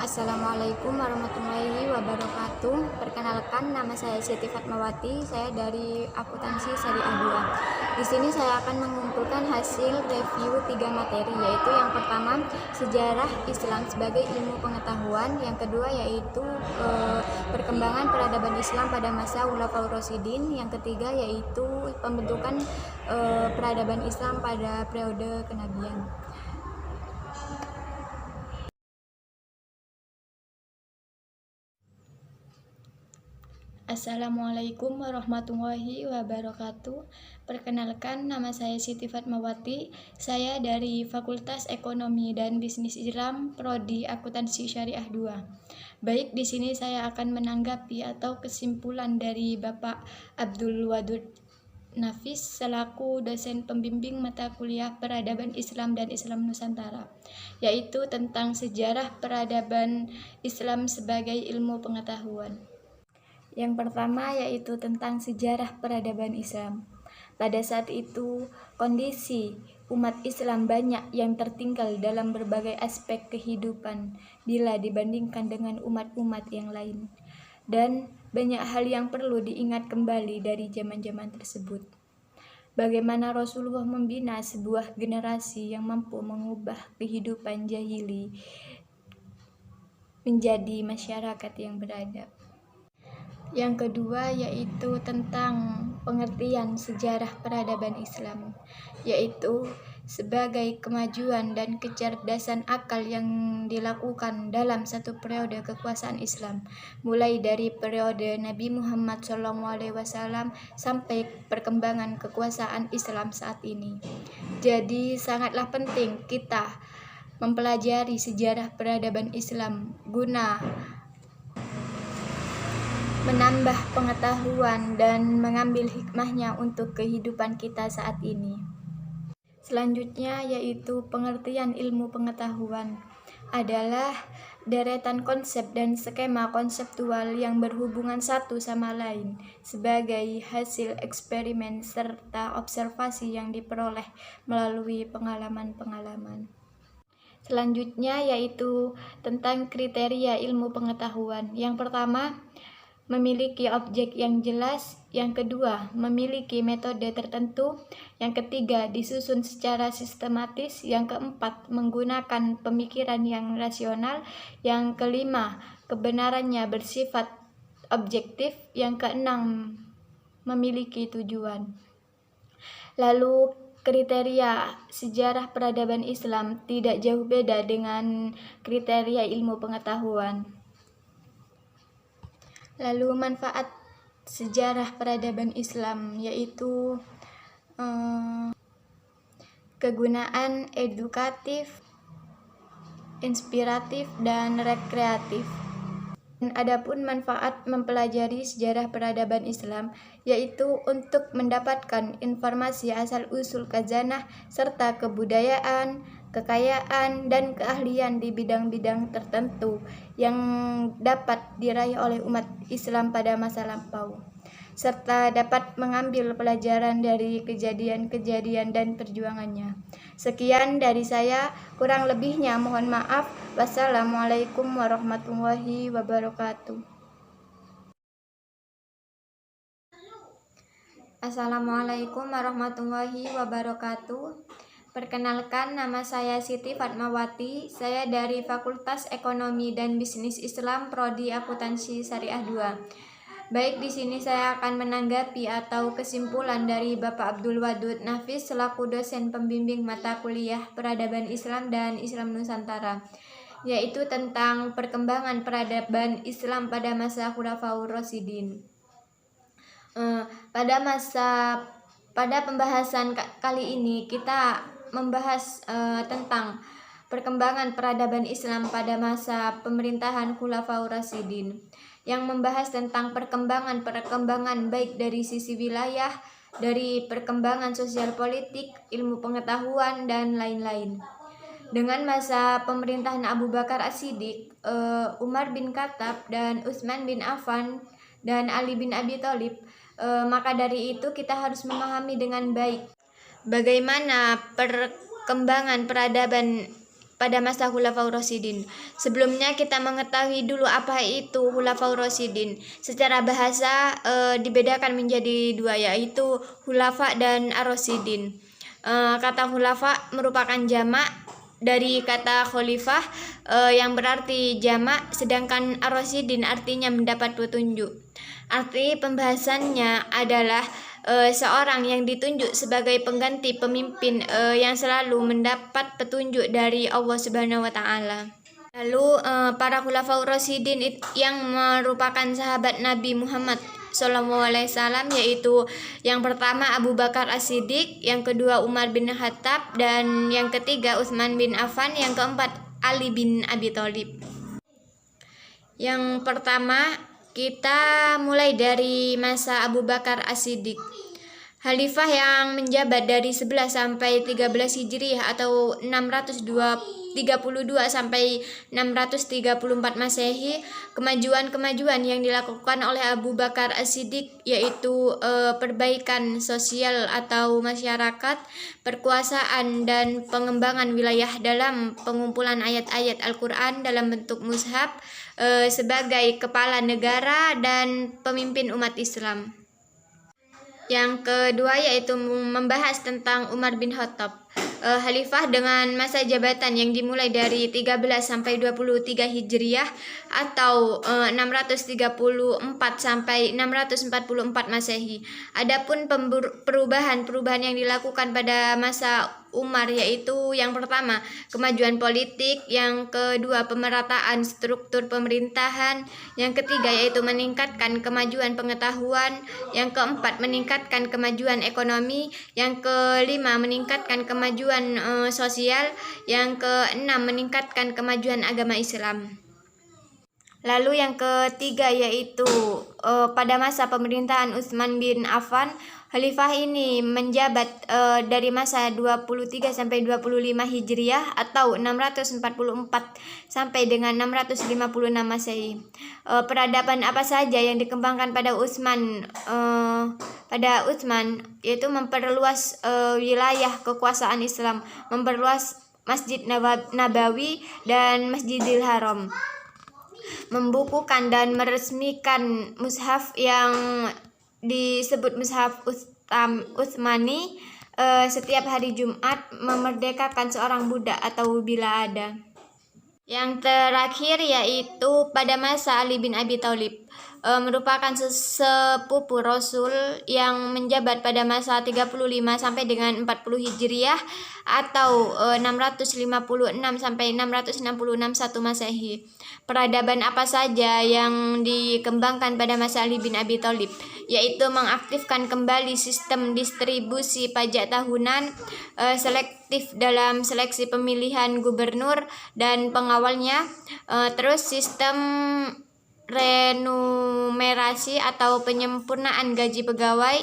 Assalamualaikum warahmatullahi wabarakatuh. Perkenalkan, nama saya Siti Fatmawati. Saya dari Akuntansi Syariah 2. Di sini saya akan mengumpulkan hasil review 3 materi, yaitu yang pertama sejarah Islam sebagai ilmu pengetahuan, yang kedua yaitu perkembangan peradaban Islam pada masa Khulafaur Rasyidin, yang ketiga yaitu pembentukan peradaban Islam pada periode kenabian. Assalamualaikum warahmatullahi wabarakatuh. Perkenalkan, nama saya Siti Fatmawati. Saya dari Fakultas Ekonomi dan Bisnis Islam, Prodi Akuntansi Syariah 2. Baik, di sini saya akan menanggapi atau kesimpulan dari Bapak Abdul Wadud Nafis selaku dosen pembimbing mata kuliah Peradaban Islam dan Islam Nusantara, yaitu tentang sejarah peradaban Islam sebagai ilmu pengetahuan. Yang pertama yaitu tentang sejarah peradaban Islam. Pada saat itu, kondisi umat Islam banyak yang tertinggal dalam berbagai aspek kehidupan bila dibandingkan dengan umat-umat yang lain. Dan banyak hal yang perlu diingat kembali dari zaman-zaman tersebut. Bagaimana Rasulullah membina sebuah generasi yang mampu mengubah kehidupan jahili menjadi masyarakat yang beradab. Yang kedua yaitu tentang pengertian sejarah peradaban Islam, yaitu sebagai kemajuan dan kecerdasan akal yang dilakukan dalam satu periode kekuasaan Islam, mulai dari periode Nabi Muhammad SAW sampai perkembangan kekuasaan Islam saat ini. Jadi sangatlah penting kita mempelajari sejarah peradaban Islam guna menambah pengetahuan dan mengambil hikmahnya untuk kehidupan kita saat ini. Selanjutnya yaitu pengertian ilmu pengetahuan adalah deretan konsep dan skema konseptual yang berhubungan satu sama lain sebagai hasil eksperimen serta observasi yang diperoleh melalui pengalaman-pengalaman. Selanjutnya yaitu tentang kriteria ilmu pengetahuan. Yang pertama, memiliki objek yang jelas, yang kedua memiliki metode tertentu, yang ketiga disusun secara sistematis, yang keempat menggunakan pemikiran yang rasional, yang kelima kebenarannya bersifat objektif, yang keenam memiliki tujuan. Lalu kriteria sejarah peradaban Islam tidak jauh beda dengan kriteria ilmu pengetahuan. Lalu manfaat sejarah peradaban Islam yaitu kegunaan edukatif, inspiratif, dan rekreatif. Adapun manfaat mempelajari sejarah peradaban Islam yaitu untuk mendapatkan informasi asal-usul khazanah serta kebudayaan, kekayaan, dan keahlian di bidang-bidang tertentu yang dapat diraih oleh umat Islam pada masa lampau, serta dapat mengambil pelajaran dari kejadian-kejadian dan perjuangannya. Sekian dari saya, kurang lebihnya mohon maaf. Wassalamualaikum warahmatullahi wabarakatuh. Assalamualaikum warahmatullahi wabarakatuh. Perkenalkan, nama saya Siti Fatmawati. Saya dari Fakultas Ekonomi dan Bisnis Islam, Prodi Akuntansi Syariah 2. Baik, di sini saya akan menanggapi atau kesimpulan dari Bapak Abdul Wadud Nafis selaku dosen pembimbing mata kuliah Peradaban Islam dan Islam Nusantara, yaitu tentang perkembangan peradaban Islam pada masa Khulafaur Rasyidin. Pada pembahasan kali ini kita membahas tentang perkembangan peradaban Islam pada masa pemerintahan Khulafaur Rasyidin, yang membahas tentang perkembangan baik dari sisi wilayah, dari perkembangan sosial politik, ilmu pengetahuan, dan lain-lain. Dengan masa pemerintahan Abu Bakar As-Siddiq, Umar bin Khattab, dan Utsman bin Affan, dan Ali bin Abi Thalib, maka dari itu kita harus memahami dengan baik bagaimana perkembangan pada masa Khulafaur Rasyidin. Sebelumnya kita mengetahui dulu apa itu Khulafaur Rasyidin. Secara bahasa dibedakan menjadi dua, yaitu khulafa dan ar-rasyidin. Kata khulafa merupakan jamak dari kata khalifah yang berarti jamak, sedangkan ar-rasyidin artinya mendapat petunjuk. Arti pembahasannya adalah seorang yang ditunjuk sebagai pengganti pemimpin yang selalu mendapat petunjuk dari Allah Subhanahu wa taala. Lalu para khulafaur rasyidin yang merupakan sahabat Nabi Muhammad SAW, yaitu yang pertama Abu Bakar As-Siddiq, yang kedua Umar bin Khattab, dan yang ketiga Utsman bin Affan, yang keempat Ali bin Abi Thalib. Yang pertama kita mulai dari masa Abu Bakar As-Siddiq. Khalifah yang menjabat dari 11 sampai 13 Hijriah atau 632 sampai 634 Masehi. Kemajuan-kemajuan yang dilakukan oleh Abu Bakar As-Siddiq yaitu perbaikan sosial atau masyarakat, perkuasaan dan pengembangan wilayah dalam pengumpulan ayat-ayat Al-Quran dalam bentuk mushaf sebagai kepala negara dan pemimpin umat Islam. Yang kedua yaitu membahas tentang Umar bin Khattab. Khalifah dengan masa jabatan yang dimulai dari 13 sampai 23 Hijriah atau 634 sampai 644 Masehi. Adapun perubahan-perubahan yang dilakukan pada masa Umar yaitu yang pertama kemajuan politik, yang kedua pemerataan struktur pemerintahan, yang ketiga yaitu meningkatkan kemajuan pengetahuan, yang keempat meningkatkan kemajuan ekonomi, yang kelima meningkatkan kemajuan sosial, yang keenam meningkatkan kemajuan agama Islam. Lalu yang ketiga yaitu pada masa pemerintahan Utsman bin Affan, khalifah ini menjabat dari masa 23 sampai 25 Hijriah atau 644 sampai dengan 656 Masehi. Peradaban apa saja yang dikembangkan pada Utsman yaitu memperluas wilayah kekuasaan Islam, memperluas Masjid Nabawi dan Masjidil Haram, membukukan dan meresmikan mushaf yang disebut mushaf Utsmani setiap hari Jumat, memerdekakan seorang budak atau bila ada. Yang terakhir yaitu pada masa Ali bin Abi Thalib, merupakan sepupu Rasul yang menjabat pada masa 35 sampai dengan 40 Hijriah atau 656 sampai 666 1 Masehi. Peradaban apa saja yang dikembangkan pada masa Ali bin Abi Thalib, yaitu mengaktifkan kembali sistem distribusi pajak tahunan, selektif dalam seleksi pemilihan gubernur dan pengawalnya, terus sistem renumerasi atau penyempurnaan gaji pegawai,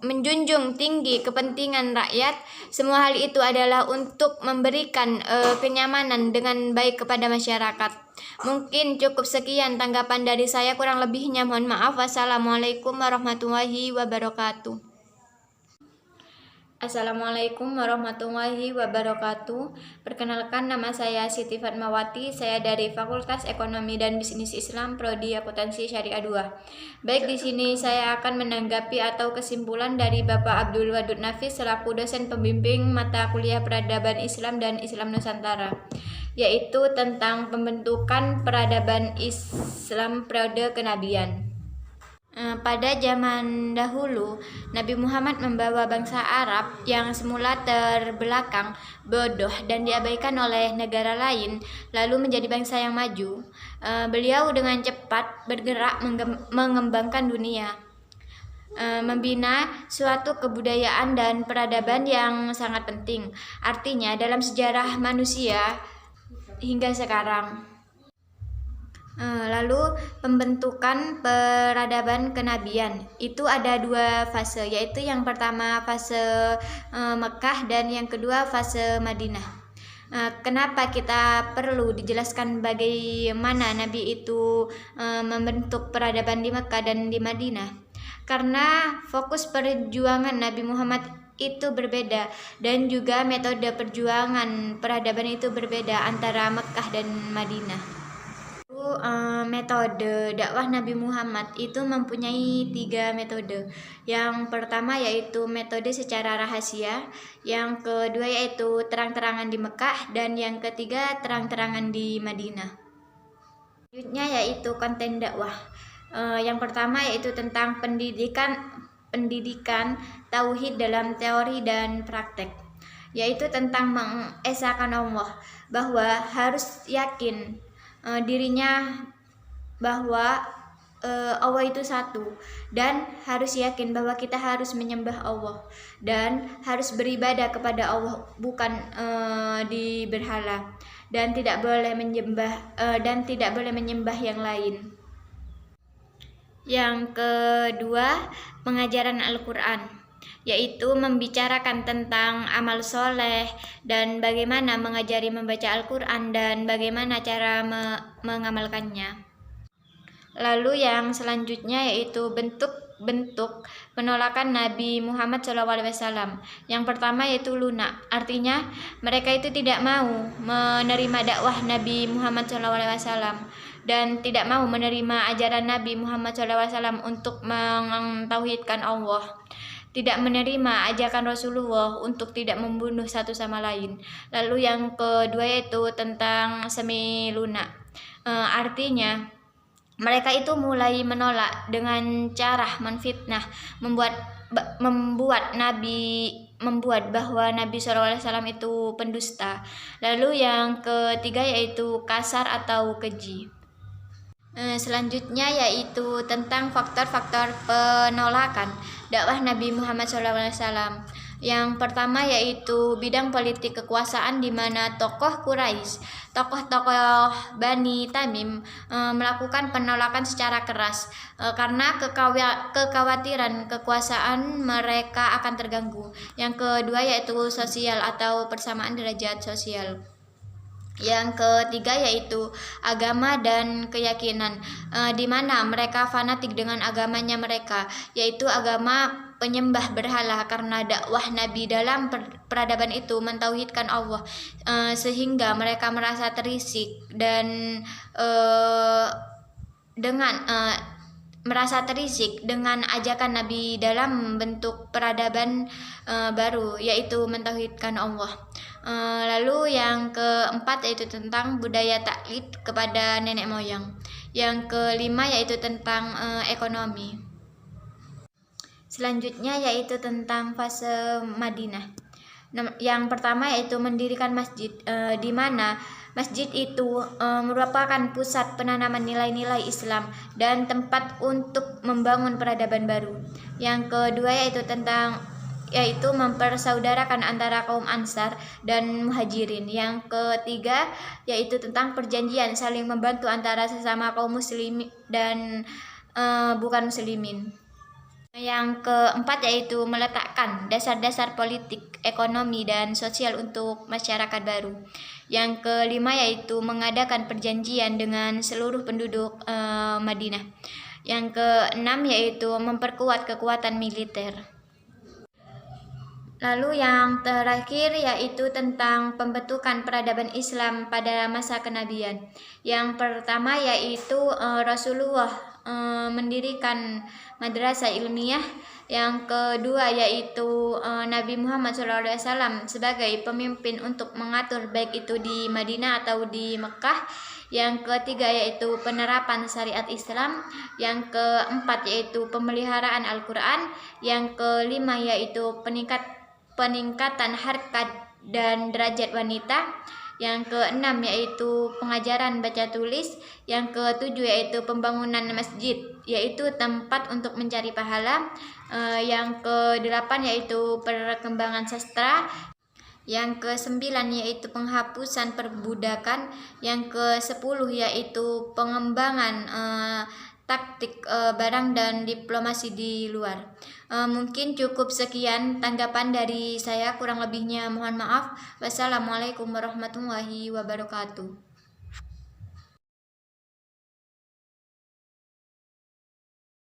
menjunjung tinggi kepentingan rakyat. Semua hal itu adalah untuk memberikan kenyamanan dengan baik kepada masyarakat. Mungkin cukup sekian tanggapan dari saya, kurang lebihnya mohon maaf. Wassalamualaikum warahmatullahi wabarakatuh. Assalamualaikum warahmatullahi wabarakatuh. Perkenalkan, nama saya Siti Fatmawati. Saya dari Fakultas Ekonomi dan Bisnis Islam, Prodi Akuntansi Syariah 2. Baik, di sini saya akan menanggapi atau kesimpulan dari Bapak Abdul Wadud Nafis selaku dosen pembimbing mata kuliah Peradaban Islam dan Islam Nusantara, yaitu tentang pembentukan peradaban Islam periode kenabian. Pada zaman dahulu, Nabi Muhammad membawa bangsa Arab yang semula terbelakang, bodoh, dan diabaikan oleh negara lain, lalu menjadi bangsa yang maju. Beliau dengan cepat bergerak mengembangkan dunia, membina suatu kebudayaan dan peradaban yang sangat penting, artinya dalam sejarah manusia hingga sekarang. Lalu pembentukan peradaban kenabian itu ada dua fase, yaitu yang pertama fase Mekah dan yang kedua fase Madinah. Kenapa kita perlu dijelaskan bagaimana Nabi itu membentuk peradaban di Mekah dan di Madinah? Karena fokus perjuangan Nabi Muhammad itu berbeda, dan juga metode perjuangan peradaban itu berbeda antara Mekah dan Madinah. Metode dakwah Nabi Muhammad itu mempunyai 3 metode. Yang pertama yaitu metode secara rahasia, yang kedua yaitu terang-terangan di Mekah, dan yang ketiga terang-terangan di Madinah. Selanjutnya yaitu konten dakwah. Yang pertama yaitu tentang pendidikan tauhid dalam teori dan praktek, yaitu tentang mengesahkan Allah, bahwa harus yakin dirinya bahwa Allah itu satu, dan harus yakin bahwa kita harus menyembah Allah dan harus beribadah kepada Allah, bukan di berhala, dan tidak boleh menyembah yang lain. Yang kedua, pengajaran Al-Quran, yaitu membicarakan tentang amal soleh dan bagaimana mengajari membaca Al-Quran dan bagaimana cara mengamalkannya. Lalu yang selanjutnya yaitu bentuk penolakan Nabi Muhammad SAW. Yang pertama yaitu lunak, artinya mereka itu tidak mau menerima dakwah Nabi Muhammad SAW dan tidak mau menerima ajaran Nabi Muhammad SAW untuk mentauhidkan Allah, tidak menerima ajakan Rasulullah untuk tidak membunuh satu sama lain. Lalu yang kedua yaitu tentang semi lunak, artinya mereka itu mulai menolak dengan cara menfitnah, membuat bahwa Nabi SAW itu pendusta. Lalu yang ketiga yaitu kasar atau keji. Selanjutnya yaitu tentang faktor-faktor penolakan dakwah Nabi Muhammad SAW. Yang pertama yaitu bidang politik kekuasaan, di mana tokoh Quraisy, tokoh-tokoh Bani Tamim melakukan penolakan secara keras karena kekhawatiran kekuasaan mereka akan terganggu. Yang kedua yaitu sosial atau persamaan derajat sosial. Yang ketiga yaitu agama dan keyakinan, di mana mereka fanatik dengan agamanya mereka, yaitu agama penyembah berhala, karena dakwah Nabi dalam peradaban itu mentauhidkan Allah, sehingga mereka merasa terisik dan dengan ajakan Nabi dalam bentuk peradaban baru, yaitu mentauhidkan Allah. Lalu yang keempat yaitu tentang budaya taklid kepada nenek moyang. Yang kelima yaitu tentang ekonomi. Selanjutnya yaitu tentang fase Madinah. Yang pertama yaitu mendirikan masjid, di mana masjid itu merupakan pusat penanaman nilai-nilai Islam dan tempat untuk membangun peradaban baru. Yang kedua yaitu mempersaudarakan antara kaum Ansar dan Muhajirin. Yang ketiga yaitu tentang perjanjian saling membantu antara sesama kaum muslim dan bukan muslimin. Yang keempat yaitu meletakkan dasar-dasar politik, ekonomi, dan sosial untuk masyarakat baru. Yang kelima yaitu mengadakan perjanjian dengan seluruh penduduk Madinah. Yang keenam yaitu memperkuat kekuatan militer. Lalu yang terakhir yaitu tentang pembentukan peradaban Islam pada masa kenabian. Yang pertama yaitu Rasulullah mendirikan madrasah ilmiah. Yang kedua yaitu Nabi Muhammad SAW sebagai pemimpin untuk mengatur baik itu di Madinah atau di Mekah. Yang ketiga yaitu penerapan syariat Islam. Yang keempat yaitu pemeliharaan Al-Quran. Yang kelima yaitu peningkatan harkat dan derajat wanita. Yang keenam yaitu pengajaran baca tulis. Yang ketujuh yaitu pembangunan masjid, yaitu tempat untuk mencari pahala. Yang kedelapan yaitu perkembangan sastra. Yang kesembilan yaitu penghapusan perbudakan. Yang kesepuluh yaitu pengembangan taktik barang dan diplomasi di luar. Mungkin cukup sekian tanggapan dari saya, kurang lebihnya mohon maaf. Wassalamualaikum warahmatullahi wabarakatuh.